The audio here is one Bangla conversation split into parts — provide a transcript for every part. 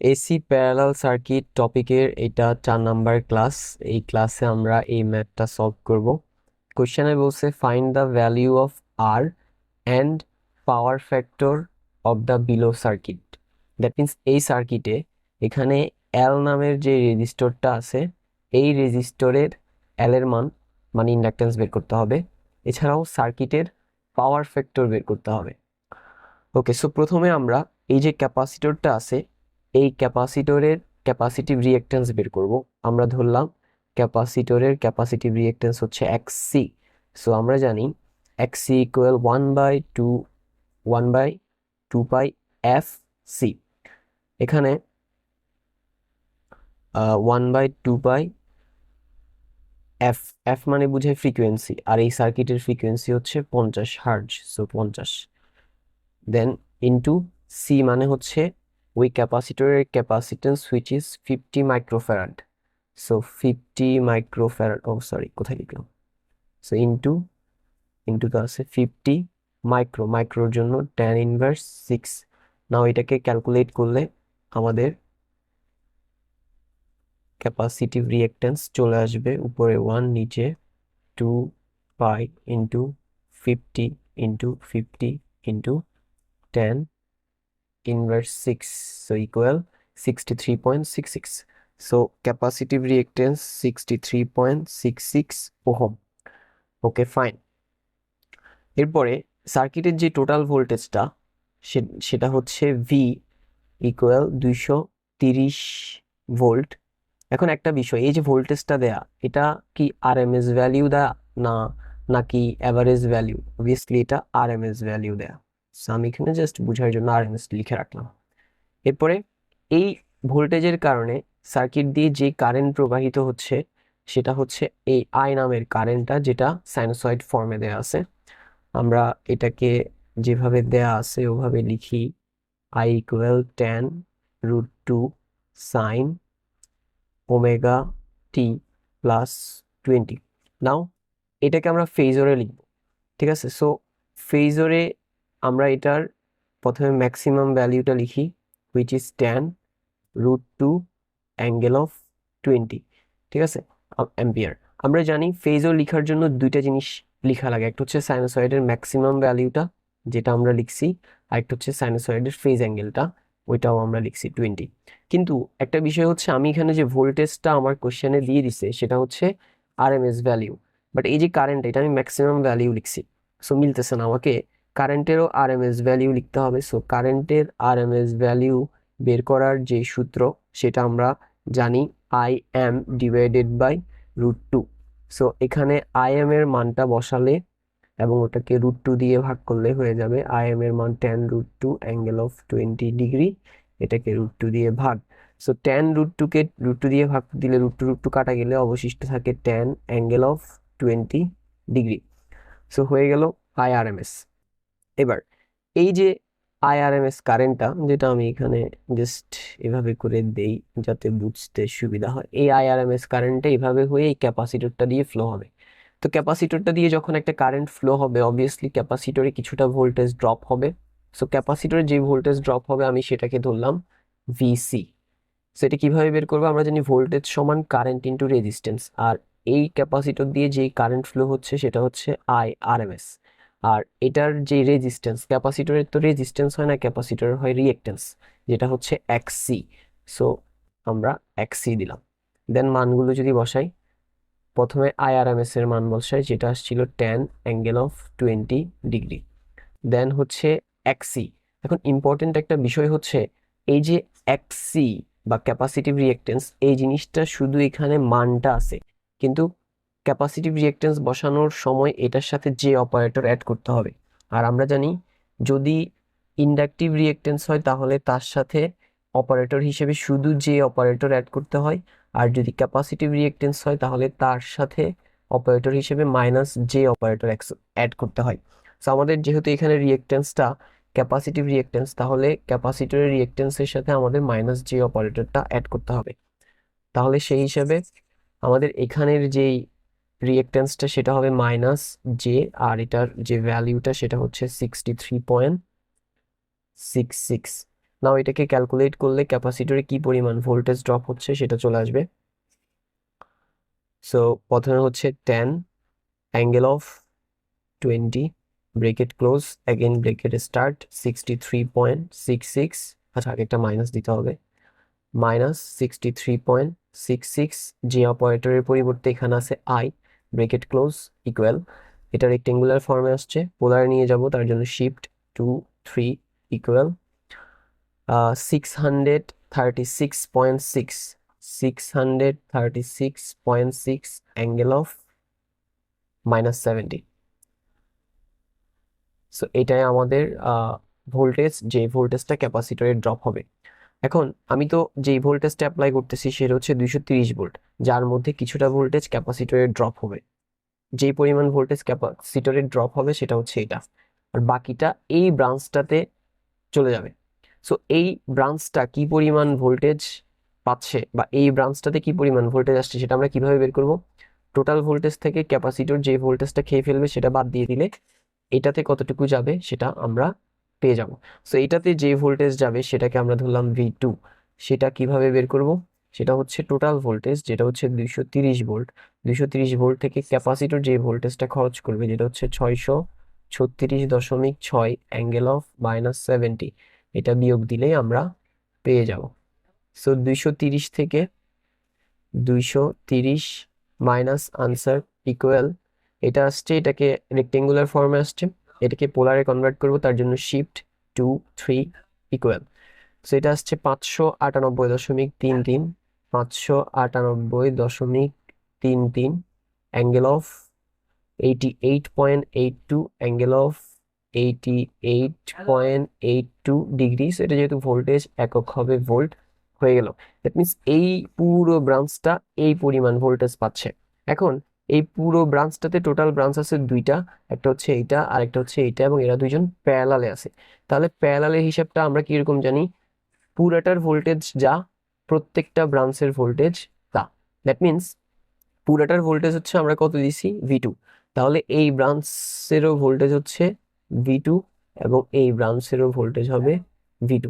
এসি প্যারালাল সার্কিট টপিকের এটা 4 নাম্বার ক্লাস। এই ক্লাসে আমরা এই ম্যাথটা সলভ করব। কোশ্চেনে বলছে find the value of R and power factor of the below circuit. That means এই সার্কিটে এখানে এল নামের যে রেজিস্টরটা আছে, এই রেজিস্টরের এল এর মান মানে ইন্ডাকটেন্স বের করতে হবে। এছাড়াও সার্কিটের পাওয়ার ফ্যাক্টর বের করতে হবে। ওকে, সো প্রথমে আমরা এই যে ক্যাপাসিটরটা আছে, এই ক্যাপাসিটরের ক্যাপাসিটিভ রিঅ্যাকট্যান্স বের করব। আমরা ধরলাম ক্যাপাসিটরের ক্যাপাসিটিভ রিঅ্যাকট্যান্স হচ্ছে XC। সো আমরা জানি XC ইকুয়াল 1/2 পাই FC। এখানে 1/2 পাই এফ মানে বুঝায় ফ্রিকোয়েন্সি, আর এই সার্কিটের ফ্রিকোয়েন্সি হচ্ছে 50 hertz. So 50 then into C মানে হচ্ছে ওই ক্যাপাসিটরের capacitance which is 50 microfarad. So 50 microfarad, oh sorry কোথায় লিখলাম, সো ইনটু তো আছে 50 মাইক্রোর জন্য tan−6। নাও এটাকে ক্যালকুলেট করলে আমাদের ক্যাপাসিটিভ রিঅ্যাকট্যান্স চলে আসবে উপরে 1, নিচে 2 pi into 50 into 50 into 10⁻⁶, so equal 63.66. So capacitive reactance 63.66 ohm. Okay fine. এরপরে সার্কিটের যে টোটাল ভোল্টেজটা সেটা হচ্ছে ভি ইকুয়াল 230 ভোল্ট। এখন একটা বিষয়, এই যে ভোল্টেজটা দেয়া, এটা কি আরএমএস ভ্যালিউ দেয়া না নাকি অ্যাভারেজ ভ্যালিউ? অবভিয়াসলি এটা আরএমএস ভ্যালিউ দেয়া। সো আমি এখানে জাস্ট বুঝার জন্য আরএমএস লিখে রাখলাম। এরপরে এই ভোল্টেজের কারণে সার্কিট দিয়ে যে কারেন্ট প্রবাহিত হচ্ছে সেটা হচ্ছে এই আই নামের কারেন্টটা, যেটা সাইনোসয়েড ফর্মে দেয়া আছে। আমরা এটাকে যেভাবে দেয়া আছে ওভাবে লিখি, I equal tan√2 sine omega t plus 20। নাও এটাকে আমরা ফেজরে লিখব, ঠিক আছে? সো ফেজরে আমরা এটার প্রথমে ম্যাক্সিমাম ভ্যালুটা লিখি, which is tan√2 angle of 20, ঠিক আছে, অ্যাম্পিয়ার। আমরা জানি ফেজর লেখার জন্য দুইটা জিনিস লেখা লাগে, একটা হচ্ছে সাইনোসয়েডের ম্যাক্সিমাম ভ্যালুটা যেটা আমরা লিখছি, আর একটা হচ্ছে সাইনোসয়েডের ফেজ অ্যাঙ্গেলটা, ওইটাও আমরা লিখছি 20। কিন্তু একটা বিষয় হচ্ছে, আমি এখানে যে ভোল্টেজটা আমার কোশ্চেনে দিয়ে দিছে সেটা হচ্ছে আরএমএস ভ্যালিউ, বাট এই যে কারেন্ট, এটা আমি ম্যাক্সিমাম ভ্যালিউ লিখছি। সো মিলতেছে না, আমাকে কারেন্টেরও আরএমএস ভ্যালিউ লিখতে হবে। সো কারেন্টের আরএমএস ভ্যালিউ বের করার যে সূত্র সেটা আমরা জানি, IM ডিভাইডেড বাই √2। সো এখানে IM এর মানটা বসালে এবং ওটাকে √2 দিয়ে ভাগ করলে হয়ে যাবে IM এর মান tan√2 অ্যাঙ্গেল অফ 20 ডিগ্রি, এটাকে √2 দিয়ে ভাগ। সো tan√2 কে √2 দিয়ে ভাগ দিলে √2 কাটা গেলে অবশিষ্ট থাকে tan angle of 20 degree. So হয়ে গেল IRMS। এবার এই যে আইআরএমএস কারেন্টটা, যেটা আমি এখানে জাস্ট এভাবে করে দেই যাতে বুঝতে সুবিধা হয়, এই আইআরএমএস কারেন্টটা এইভাবে হয়ে এই ক্যাপাসিটরটা দিয়ে ফ্লো হবে। তো ক্যাপাসিটরটা দিয়ে যখন একটা কারেন্ট ফ্লো হবে, অবভিয়াসলি ক্যাপাসিটরে কিছুটা ভোল্টেজ ড্রপ হবে। সো ক্যাপাসিটরে যে ভোল্টেজ ড্রপ হবে আমি সেটাকে ধরলাম ভিসি। সেটা কিভাবে বের করবো? আমরা জানি ভোল্টেজ সমান কারেন্ট ইন্টু রেজিস্ট্যান্স, আর এই ক্যাপাসিটর দিয়ে যেই কারেন্ট ফ্লো হচ্ছে সেটা হচ্ছে IRMS। আর এটার যে রেজিস্ট্যান্স, ক্যাপাসিটরের তো রেজিস্ট্যান্স হয় না, ক্যাপাসিটরের হয় রিঅ্যাকট্যান্স, যেটা হচ্ছে XC। সো আমরা XC দিলাম। দেন মানগুলো যদি বসাই, প্রথমে IRMS এর মান বসাই, যেটা আসছিল tan⁻⁻20 ডিগ্রি। দেন হচ্ছে XC। এখন ইম্পর্টেন্ট একটা বিষয় হচ্ছে, এই যে XC বা ক্যাপাসিটিভ রিঅ্যাকট্যান্স, এই জিনিসটা শুধু এখানে মানটা আছে, কিন্তু ক্যাপাসিটিভ রিঅ্যাকট্যান্স বসানোর সময় এটার সাথে যে অপারেটর অ্যাড করতে হবে। আর আমরা জানি যদি ইন্ডাকটিভ রিঅ্যাকট্যান্স হয় তাহলে তার সাথে অপারেটর হিসেবে শুধু যে অপারেটর অ্যাড করতে হয়, আর যদি ক্যাপাসিটিভ রিঅ্যাকট্যান্স হয় তাহলে তার সাথে অপারেটর হিসেবে মাইনাস যে অপারেটর অ্যাড করতে হয়। সো আমাদের যেহেতু এখানে রিঅ্যাকট্যান্সটা ক্যাপাসিটিভ রিঅ্যাকট্যান্স, তাহলে ক্যাপাসিটরের রিঅ্যাকট্যান্সের সাথে আমাদের মাইনাস যে অপারেটরটা অ্যাড করতে হবে। তাহলে সেই হিসাবে আমাদের এখানের যেই রিঅ্যাকট্যান্সটা সেটা হবে -J, আর এটার যে ভ্যালুটা সেটা হচ্ছে 63.66। নাও এটাকে ক্যালকুলেট করলে ক্যাপাসিটরে কি পরিমাণ ভোল্টেজ ড্রপ হচ্ছে সেটা চলে আসবে। সো প্রথমে হচ্ছে 10 angle of 20 bracket close, again bracket start 63.66, আচ্ছা আগে একটা মাইনাস দিতে হবে, -63.66, যে অপারেটরের পরিবর্তে এখানে আছে আই, ব্রেকেট ক্লোজ ইকুয়াল, এটা রেক্টেঙ্গুলার ফর্মে আসছে, পোলারে নিয়ে যাব তার জন্য shift 2 3 equal 636.6, 636.6 angle of -70। So এটাই আমাদের ভোল্টেজ, যে ভোল্টেজটা ক্যাপাসিটরে ড্রপ হবে। এখন আমি তো যেই ভোল্টেজটা অ্যাপ্লাই করতেছি সেটা হচ্ছে 230 ভোল্ট, যার মধ্যে কিছুটা ভোল্টেজ ক্যাপাসিটরে ড্রপ হবে। যেই পরিমাণ ভোল্টেজ ক্যাপাসিটরে ড্রপ হবে সেটা হচ্ছে এটা, আর বাকিটা এই ব্রাঞ্চটাতে চলে যাবে। সো এই ব্রাঞ্চটা কি পরিমাণ ভোল্টেজ পাচ্ছে বা এই ব্রাঞ্চটাতে কি পরিমাণ ভোল্টেজ আসছে সেটা আমরা কিভাবে বের করব? টোটাল ভোল্টেজ থেকে ক্যাপাসিটর যে ভোল্টেজটা খেয়ে ফেলবে সেটা বাদ দিয়ে দিলে এটাতে কতটুকু যাবে সেটা আমরা পেয়ে যাব। সো এটাতে যে ভোল্টেজ যাবে সেটাকে আমরা ধরলাম V2। সেটা কিভাবে বের করব? সেটা হচ্ছে টোটাল ভোল্টেজ, যেটা হচ্ছে 230 ভোল্ট, 230 ভোল্ট থেকে ক্যাপাসিটর যে ভোল্টেজটা খরচ করবে যেটা হচ্ছে 636.6 অ্যাঙ্গেল অফ -70, এটা বিয়োগ দিলেই আমরা পেয়ে যাব। সো 230 থেকে 230 মাইনাস আনসার ইকুয়াল, এটা আসছে, এটাকে রেক্টেঙ্গুলার ফর্মে আসছে, এটাকে পোলারে কনভার্ট করব তার জন্য শিফট 2 3 ইকুয়াল, সো এটা আসছে 598.33, 598.33 angle of 88.82, angle of 88.82 degree. So এটা যেহেতু ভোল্টেজ একক হবে ভোল্ট হয়ে গেল। দ্যাট মিনস এই পুরো ব্রাঞ্চটা এই পরিমাণ ভোল্টেজ পাচ্ছে। এখন এই পুরো ব্রাঞ্চটাতে টোটাল ব্রাঞ্চ আছে দুইটা, একটা হচ্ছে এইটা আর একটা হচ্ছে এইটা, এবং এরা দুইজন প্যারালালে আছে। তাহলে প্যারালালের হিসাবটা আমরা কিরকম জানি? পুরাটার ভোল্টেজ যা, প্রত্যেকটা ব্রাঞ্চের ভোল্টেজ তা। দ্যাট মিনস পুরাটার ভোল্টেজ হচ্ছে আমরা কত দিছি? V2। তাহলে এই ব্রাঞ্চেরও ভোল্টেজ হচ্ছে V2 এবং এই ব্রাঞ্চেরও ভোল্টেজ হবে V2।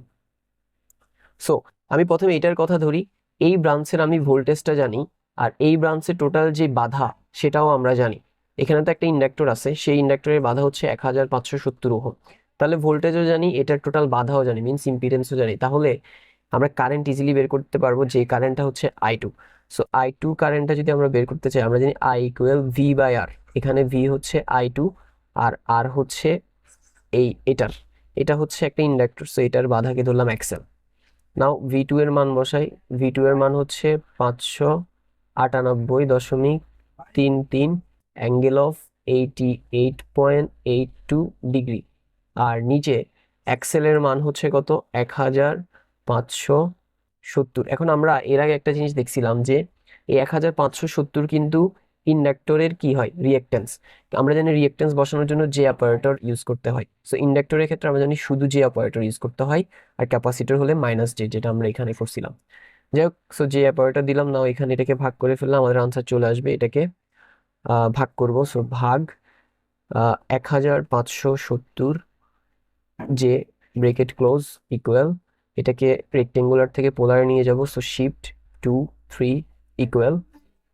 সো আমি প্রথমে এটার কথা ধরি, এই ব্রাঞ্চের আমি ভোল্টেজটা জানি, আর এই ব্রাঞ্চের টোটাল যে বাধা সেটাও আমরা জানি। এখানে তো একটা ইন্ডাক্টর আছে, সেই ইন্ডাক্টরের বাধা হচ্ছে 1570 ওহম। তাহলে ভোল্টেজও জানি, এটার টোটাল বাধাও জানি, মিনস ইম্পিডেন্সও জানি। তাহলে আমরা কারেন্ট ইজিলি বের করতে পারবো, যে কারেন্টটা হচ্ছে I2। সো I2 কারেন্টটা যদি আমরা বের করতে চাই, আমরা জানি I ইকুয়াল V/R। এখানে V হচ্ছে I2 আর R হচ্ছে এটা হচ্ছে একটা ইন্ডাক্টর, সো এটার বাধাকে ধরলাম XL। নাও V2 এর মান বসাই, V2 এর মান হচ্ছে 598.33 অ্যাঙ্গেল অফ 88.82 ডিগ্রি, আর নিচে এক্সেল এর মান হচ্ছে কত? 1570। এখন আমরা এর আগে একটা জিনিস দেখছিলাম যে এই 1570 কিন্তু ইন্ডাক্টরের কি হয়? রিয়েক্টেন্স। আমরা জানি রিয়েক্টেন্স বসানোর জন্য যে অপারেটর ইউজ করতে হয়। সো ইন্ডাক্টরের ক্ষেত্রে আমরা জানি শুধু যে অপারেটর ইউজ করতে হয়, আর ক্যাপাসিটর হলে -j, যেটা আমরা এখানে করছিলাম। যাই হোক, সো যে অপারেটর দিলাম, নাও এখানে এটাকে ভাগ করে ফেললাম, আমাদের আনসার চলে আসবে। এটাকে ভাগ করব, সো ভাগ 1570 যে ব্রেকেট ক্লোজ ইকুয়াল, এটাকে রেক্টেঙ্গুলার থেকে পোলারে নিয়ে যাব, সো শিফট 2 3 ইকুয়াল,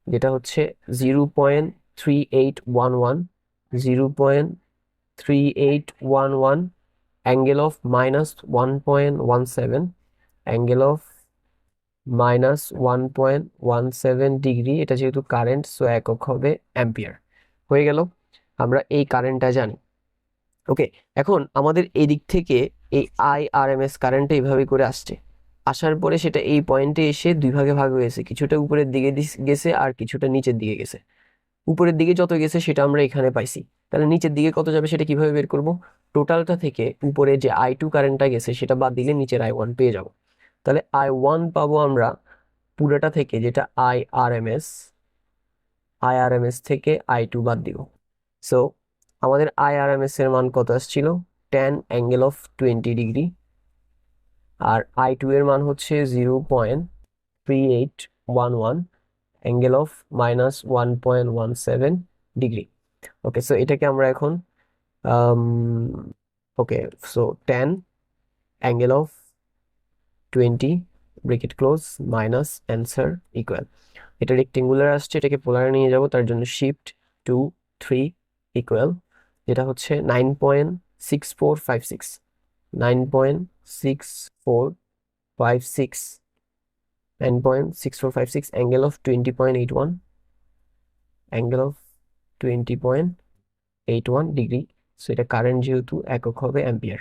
যেটা হচ্ছে 0.3811, 0.3811 angle of -1.17, angle of -1.17 degree. এটা যেহেতু কারেন্ট, সো একক হবে অ্যাম্পিয়ার। হয়ে গেল, আমরা এই কারেন্টটা জানি। ওকে, এখন আমাদের এদিক থেকে এই IRMS কারেন্টটা এইভাবে করে আসছে, আসার পরে সেটা এই পয়েন্টে এসে দুই ভাগে ভাগ হয়েছে, কিছুটা উপরের দিকে গেছে আর কিছুটা নিচের দিকে গেছে। উপরের দিকে যত গেছে সেটা আমরা এখানে পাইছি, তাহলে নিচের দিকে কত যাবে সেটা কিভাবে বের করব? টোটালটা থেকে উপরে যে I2 কারেন্টটা গেছে সেটা বাদ দিলে নিচের I1 পেয়ে যাব। তাহলে I1 পাবো আমরা পুরোটা থেকে, যেটা IRMS থেকে I2 বাদ দিব। সো আমাদের IRMS এর মান কত আসছিল? 10 angle of 20 degree, R I2 এর মান হচ্ছে 0.3811 angle of -1.17 degree. Okay, so এটাকে আমরা এখন okay, so 10 angle of 20 bracket close minus answer equal, এটা রেক্টেঙ্গুলার আসছে, এটাকে পোলারে নিয়ে যাব, তার জন্য শিফট 2 3 ইকুয়াল, যেটা হচ্ছে 9.6456, 9.6456, 9.6456 angle of 20.81, angle of 20.81 degree. So এটা কারেন্ট যেহেতু একক হবে অ্যাম্পিয়ার।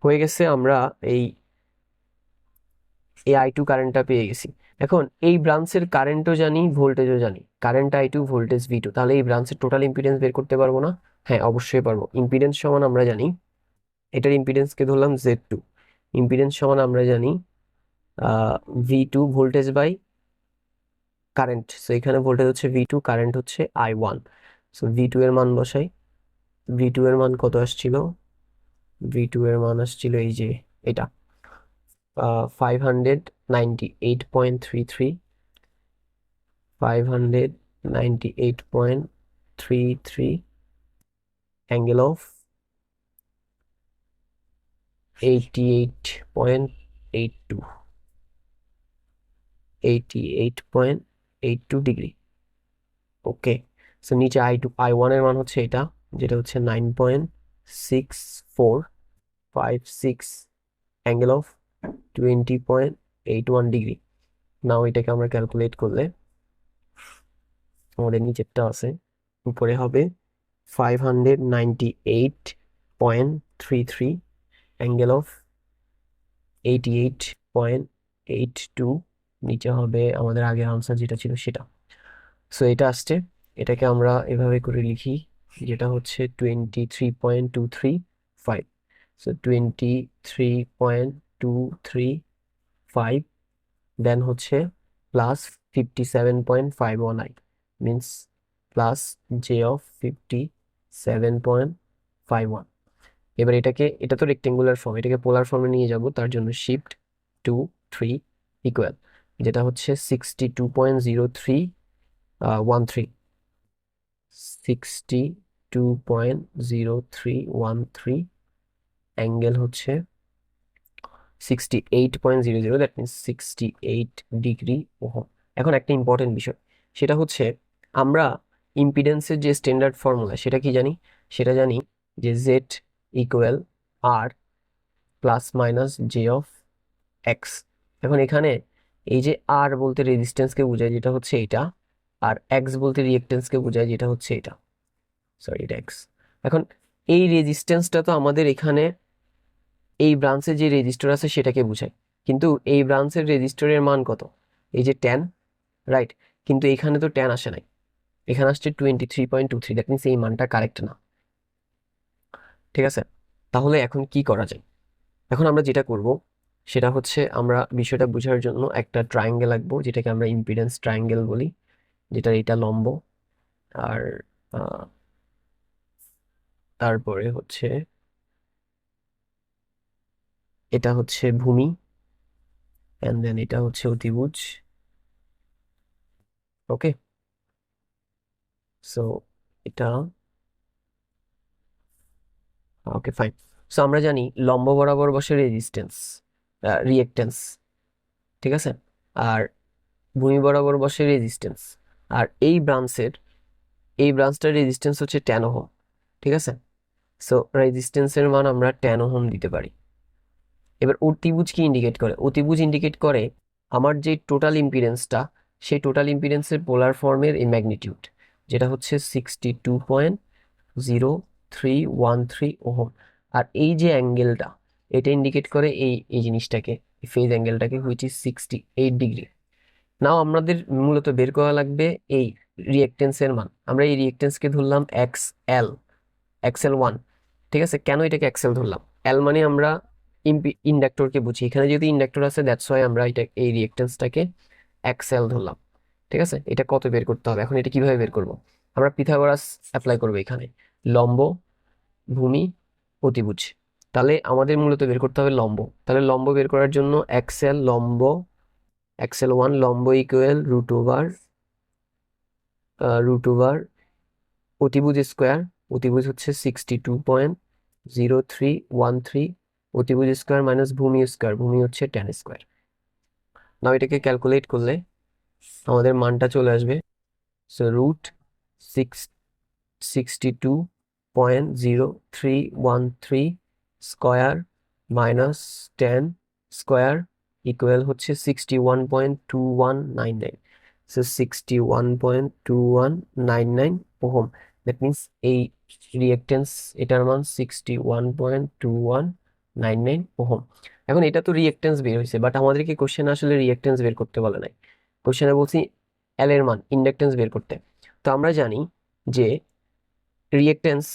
হয়ে গেছে, আমরা এই I2 কারেন্টটা পেয়ে গেছি। এখন এই ব্রাঞ্চের কারেন্টও জানি, ভোল্টেজও জানি, কারেন্ট I2 ভোল্টেজ V2, তাহলে এই ব্রাঞ্চের টোটাল ইম্পিডেন্স বের করতে পারবো না? হ্যাঁ, অবশ্যই পারবো। ইম্পিডেন্স সমান আমরা জানি, এটার ইম্পিডেন্সকে ধরলাম Z2, ইম্পিডেন্স সমান আমরা জানি V2 voltage by current. So এখানে ভোল্টেজ হচ্ছে V2, কারেন্ট হচ্ছে I1। সো V2 এর মান বসাই, V2 এর মান কত আসছিল? V2 এর মান আসছিল এই যে এটা 598.33, 598.33 angle of 88.82, 88.82 degree. Okay, so নিচে I1 এর মান হচ্ছে এটা, যেটা হচ্ছে 9.6456 অ্যাঙ্গেল অফ 20.81 ডিগ্রি। নাও এটাকে আমরা ক্যালকুলেট করলে আমাদের নিচেরটা আছে, উপরে হবে 598.33 অ্যাঙ্গেল অফ 88.82, নিচে হবে আমাদের আগের আনসার যেটা ছিল সেটা। সো এটা আসছে, এটাকে আমরা এভাবে করে লিখি, যেটা হচ্ছে 23.235, সো 23.235 দেন হচ্ছে plus 57.519 means plus J of 57.51। এবার এটা তো রেক্টেঙ্গুলার ফর্ম, এটাকে পোলার ফর্মে নিয়ে যাব, তার জন্য শিফট 2 3 ইকুয়াল, যেটা হচ্ছে 62.0313, 62.0313 অ্যাঙ্গেল হচ্ছে 68.00, দ্যাট মিনস 68 ডিগ্রি ওহম। এখন একটা ইম্পর্টেন্ট বিষয়, সেটা হচ্ছে আমরা ইম্পিডেন্সের যে স্ট্যান্ডার্ড ফর্মুলা সেটা কি জানি? সেটা জানি যে Z equal R plus minus J of X. এখন এখানে এই যে আর বলতে রেজিস্ট্যান্সকে বোঝায়, যেটা হচ্ছে এটা, আর এক্স বলতে রিয়েক্টেন্সকে বোঝায়, যেটা হচ্ছে এটা, সরি এটা এক্স। এখন এই রেজিস্ট্যান্সটা তো আমাদের এখানে এই ব্রাঞ্চে যে রেজিস্টর আছে সেটাকে বোঝায়, কিন্তু এই ব্রাঞ্চের রেজিস্টরের মান কত? এই যে 10, রাইট? কিন্তু এখানে তো 10 আসে নাই, এখানে আসছে 23.23, দ্যাট মিনস এই মানটা কারেক্ট না। ঠিক আছে, তাহলে এখন কি করা যায়? এখন আমরা যেটা করব সেটা হচ্ছে আমরা বিষয়টা বোঝার জন্য একটা ট্রায়াঙ্গেল আঁকবো, যেটাকে আমরা ইম্পিডেন্স ট্রায়াঙ্গেল বলি, যেটা এটা লম্ব, আর তারপরে হচ্ছে এটা হচ্ছে ভূমি, এন্ড দেন এটা হচ্ছে অতিভুজ। ওকে, সো এটা ওকে ফাইন। সো আমরা জানি লম্ব বরাবর বসে রেজিস্ট্যান্স, রিয়েক্টেন্স, ঠিক আছে, আর ভূমি বরাবর বসে রেজিস্ট্যান্স, আর এই ব্রাঞ্চটার রেজিস্ট্যান্স হচ্ছে 10 ওহম। ঠিক আছে, সো রেজিস্ট্যান্সের মান আমরা 10 ওহম দিতে পারি। এবার অতিভুজ কি ইন্ডিকেট করে? অতিভুজ ইন্ডিকেট করে আমার যে টোটাল ইম্পিডেন্সটা, সেই টোটাল ইম্পিডেন্সের পোলার ফর্মের এই ম্যাগনিটিউড, যেটা হচ্ছে 62.0313 ওহম। আর এই যে অ্যাঙ্গেলটা, এটা ইন্ডিকেট করে এই এই জিনিসটাকে, ফেজ অ্যাঙ্গেলটাকে, হুইচ ইজ 68 ডিগ্রি। নাও আমাদের মূলত বের করা লাগবে এই রিয়েক্টেন্সের মান। আমরা এই রিয়েক্টেন্সকে ধরলাম এক্সএল, এক্সএল1। ঠিক আছে, কেন এটাকে এক্সএল ধরলাম? এল মানে আমরা ইন্ডাক্টরকে বুঝি, এখানে যেহেতু ইন্ডাক্টর আছে দ্যাটস ওয়াই আমরা এই রিয়েক্টেন্সটাকে এক্সএল ধরলাম। ঠিক আছে, এটা কত বের করতে হবে? এখন এটা কিভাবে বের করব? আমরা পিথাগোরাস অ্যাপ্লাই করবো এখানে, লম্ব ভূমি অতিভুজ। তাহলে আমাদের মূলত বের করতে হবে লম্ব। তাহলে লম্ব বের করার জন্য এক্সএল লম্ব, এক্সএল1 লম্ব ইকুয়াল রুট ওভার অতিভুজ স্কোয়ার, অতিভুজ হচ্ছে 62.0313, অতিভুজ স্কোয়ার মাইনাস ভূমি স্কোয়ার, ভূমি হচ্ছে 10 স্কোয়ার। নাও এটাকে ক্যালকুলেট করলে আমাদের মানটা চলে আসবে, so root 62.0313 square minus 10 square equal হচ্ছে 61.2199। So 61.2199 ohm. দ্যাট মিনস এই রিয়েক্টেন্স, এটার মান 61.2199 ওহম। এখন এটা তো রিয়েক্টেন্স বের হয়েছে, বাট আমাদেরকে কোশ্চেন আসলে রিয়েক্টেন্স বের করতে বলে নাই। কোশ্চেনে বলছি এল এর মান, ইন্ডাকটেন্স বের করতে। তো আমরা জানি যে reactance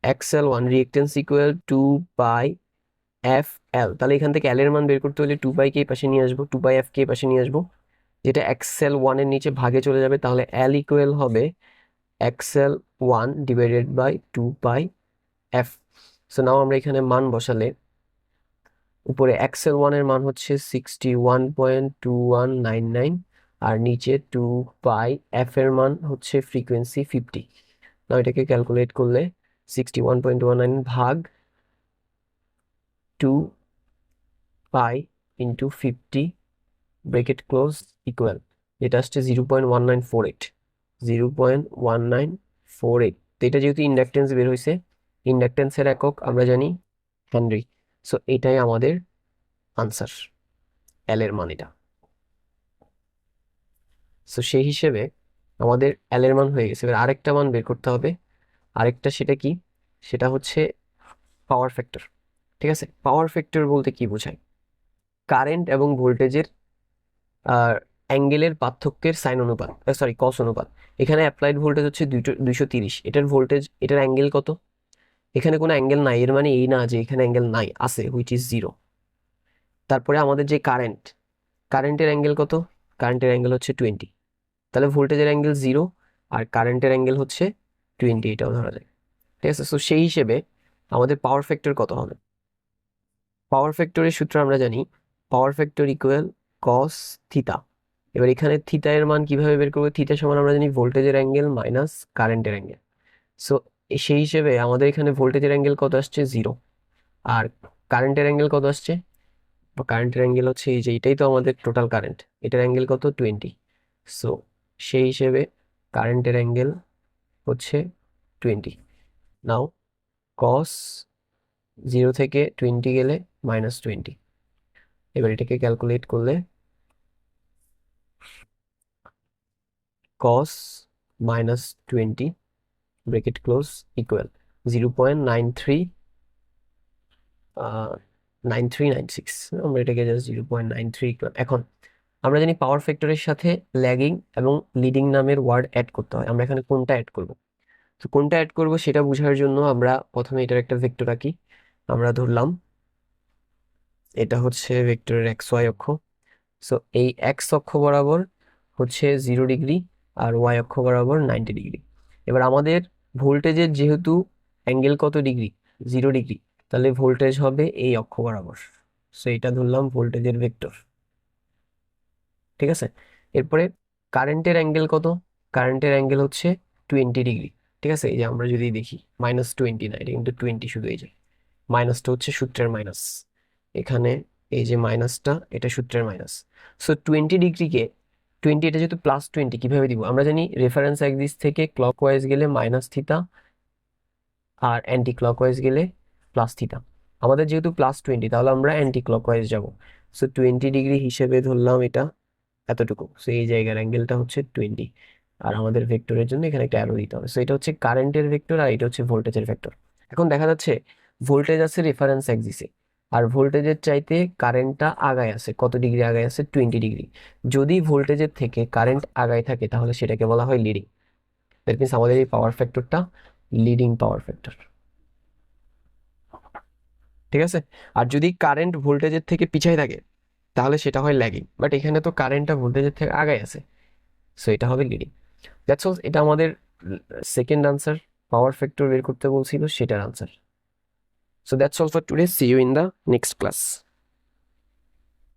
XL1 reactance equal 2πfL। তাহলে এখান থেকে এল এর মান বের করতে হলে 2π কে এই পাশে নিয়ে আসবো, 2πf কে এই পাশে নিয়ে আসবো, যেটা XL1 এর নিচে ভাগে চলে যাবে। তাহলে L ইকুয়াল হবে XL1 divided by 2πf। So now আমরা এখানে মান বসালে উপরে XL1 এর মান হচ্ছে 61.2199 আর নিচে 2πf এর মান হচ্ছে ফ্রিকোয়েন্সি 50। না এটাকে ক্যালকুলেট করলে 61.19 ভাগ 2π ইন্টু 50 ব্রেকেট ক্লোজ ইকুয়াল, এটা আসছে 0.1948, 0.1948। তো এটা যেহেতু ইন্ডাকটেন্স বের হয়েছে, ইন্ডাকটেন্সের একক আমরা জানি হেনরি। সো এটাই আমাদের আনসার, এল এর মান এটা। সো সেই হিসেবে আমাদের এল এর মান হয়ে গেছে। এবার আরেকটা মান বের করতে হবে, আরেকটা সেটা কি, সেটা হচ্ছে পাওয়ার ফ্যাক্টর। ঠিক আছে, পাওয়ার ফ্যাক্টর বলতে কি বোঝায়? কারেন্ট এবং ভোল্টেজের অ্যাঙ্গেলের পার্থক্যের সাইন অনুপাত, সরি কস অনুপাত। এখানে অ্যাপ্লাইড ভোল্টেজ হচ্ছে 230, এটার ভোল্টেজ, এটার অ্যাঙ্গেল কত? এখানে কোনো অ্যাঙ্গেল নাই, এর মানে এই না যে এখানে অ্যাঙ্গেল নাই, আছে, হুইচ ইজ 0। তারপরে আমাদের যে কারেন্ট, কারেন্টের অ্যাঙ্গেল কত? কারেন্টের অ্যাঙ্গেল হচ্ছে 20। তাহলে ভোল্টেজের অ্যাঙ্গেল 0 আর কারেন্টের অ্যাঙ্গেল হচ্ছে 20, এটাও ধরা যায়। ঠিক আছে, সো সেই হিসেবে আমাদের পাওয়ার ফ্যাক্টর কত হবে? পাওয়ার ফ্যাক্টরের সূত্র আমরা জানি, পাওয়ার ফ্যাক্টর ইকুয়াল কস থিতা। এবার এখানে থিতা এর মান কিভাবে বের করবো? থিতা সমান আমরা জানি ভোল্টেজের অ্যাঙ্গেল মাইনাস কারেন্টের অ্যাঙ্গেল। সো সেই হিসেবে আমাদের এখানে ভোল্টেজের অ্যাঙ্গেল কত আসছে? 0। আর কারেন্টের অ্যাঙ্গেল কত আসছে? কারেন্টের অ্যাঙ্গেল হচ্ছে এই যে, এটাই তো আমাদের টোটাল কারেন্ট, এটার অ্যাঙ্গেল কত? 20। সো সেই হিসেবে কারেন্টের অ্যাঙ্গেল হচ্ছে 20। নাও কস 0 থেকে 20 গেলে -20। এবার এটাকে ক্যালকুলেট করলে cos -20 ব্রেকেট ক্লোজ ইকুয়াল 0.93 9396। আমরা এটাকে জাস্ট 0.93 ইকুয়াল। এখন আমরা জানি পাওয়ার ফ্যাক্টরের সাথে ল্যাগিং এবং লিডিং নামের ওয়ার্ড অ্যাড করতে হয়। আমরা এখানে কোনটা অ্যাড করব? তো কোনটা অ্যাড করব সেটা বোঝার জন্য আমরা প্রথমে এটার একটা ভেক্টর আঁকি। আমরা ধরলাম এটা হচ্ছে ভেক্টরের XY অক্ষ। সো এই এক্স অক্ষ বরাবর হচ্ছে 0 ডিগ্রি আর ওয়াই অক্ষ বরাবর 90 ডিগ্রি। এবার আমাদের ভোল্টেজের যেহেতু অ্যাঙ্গেল কত ডিগ্রি? 0 ডিগ্রি, তাহলে ভোল্টেজ হবে এই অক্ষ বরাবর। সো এটা ধরলাম ভোল্টেজের ভেক্টর। ঠিক আছে, এরপরে কারেন্টের অ্যাঙ্গেল কত? কারেন্টের অ্যাঙ্গেল হচ্ছে 20 ডিগ্রি। ঠিক আছে, এই যে আমরা যদি দেখি -20 না, এটা কিন্তু 20 শুধু, এই যে মাইনাসটা হচ্ছে সূত্রের মাইনাস, এখানে এই যে মাইনাসটা, এটা সূত্রের মাইনাস। সো 20 ডিগ্রিকে 20, এটা যেহেতু +20 কিভাবে দিব? আমরা জানি রেফারেন্স অ্যাক্সিস থেকে ক্লকওয়াইজ গেলে মাইনাস থিতা আর অ্যান্টি ক্লকওয়াইজ গেলে প্লাস থিতা। আমাদের যেহেতু +20, তাহলে আমরা অ্যান্টি ক্লকওয়াইজ যাব। সো 20 ডিগ্রি হিসেবে ধরলাম এটা এতটুকু। সো এই জায়গার অ্যাঙ্গেলটা হচ্ছে 20, আর আমাদের ভেক্টরের জন্য এখানে একটা অ্যারো দিতে হবে। সো এটা হচ্ছে কারেন্টের ভেক্টর আর এটা হচ্ছে ভোল্টেজের ভেক্টর। এখন দেখা যাচ্ছে ভোল্টেজ আছে রেফারেন্স অ্যাক্সিসে, আর ভোল্টেজের চাইতে কারেন্টটা আগায় আছে। কত ডিগ্রি আগায় আছে? 20 ডিগ্রি। যদি ভোল্টেজের থেকে কারেন্ট আগায় থাকে তাহলে সেটাকে বলা হয় লিডিং। দ্যাট মিনস আমাদের এই পাওয়ার ফ্যাক্টরটা লিডিং পাওয়ার ফ্যাক্টর। ঠিক আছে, আর যদি কারেন্ট ভোল্টেজের থেকে পিছায় থাকে তাহলে সেটা হয় ল্যাগিং। বাট এখানে তো কারেন্টটা ভোল্টেজের থেকে আগায় আছে, সো এটা হবে লিডিং। দ্যাটস অল, এটা আমাদের সেকেন্ড আনসার। পাওয়ার ফ্যাক্টর বের করতে বলছিল, সেটার answer. So that's all for today, see you in the next class.